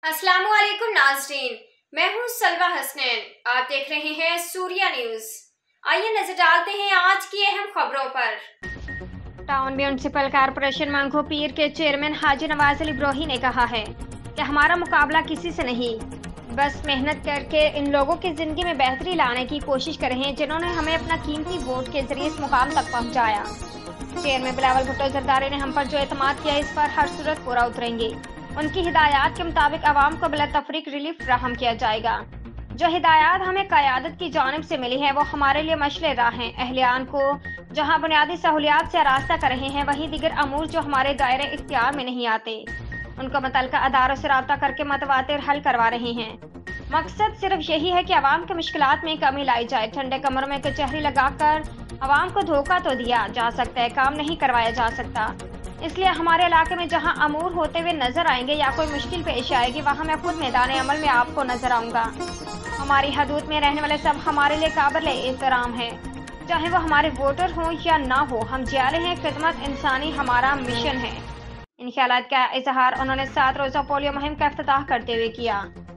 अस्सलाम वालेकुम नाज़रीन, मैं हूँ सलवा हसनैन। आप देख रहे हैं सूर्या न्यूज। आइए नजर डालते हैं आज की अहम खबरों पर। टाउन म्यूनिसिपल कॉरपोरेशन मंगो पीर के चेयरमैन हाजी नवाज अली ब्रोही ने कहा है कि हमारा मुकाबला किसी से नहीं, बस मेहनत करके इन लोगों की जिंदगी में बेहतरी लाने की कोशिश कर रहे हैं जिन्होंने हमें अपना कीमती वोट के जरिए इस मुकाम तक पहुंचाया। चेयरमैन बिलावल भुट्टो जरदारी ने हम पर जो एतमाद किया इस पर हर सूरत पूरा उतरेंगे। उनकी हिदायत के मुताबिक आवाम को बिला तफरीक रिलीफ फराहम किया जाएगा। जो हिदायत हमें क़यादत की जानिब से मिली है वो हमारे लिए मशले राह हैं। अहलियान को जहाँ बुनियादी सहूलियात से आरास्ता कर रहे हैं, वहीं दीगर अमूर जो हमारे दायरे इख्तियार में नहीं आते उनको मुतल्लिका अदारों से राब्ता करके मतवातिर हल करवा रहे हैं। मकसद सिर्फ यही है कि आवाम की मुश्किलात में कमी लाई जाए। ठंडे कमरों में कचहरी लगाकर आवाम को धोखा तो दिया जा सकता है, काम नहीं करवाया जा सकता। इसलिए हमारे इलाके में जहां अमूर होते हुए नजर आएंगे या कोई मुश्किल पेश आएगी, वहां मैं खुद मैदान अमल में आपको नजर आऊंगा। हमारी हदूद में रहने वाले सब हमारे लिए काबिल एहतराम है, चाहे वो हमारे वोटर हों या ना हो। हम जारी हैं, खिदमत इंसानी हमारा मिशन है। इन ख्यालात का इजहार उन्होंने 7 रोज़ा पोलियो मुहिम का इफ्तिताह करते हुए किया।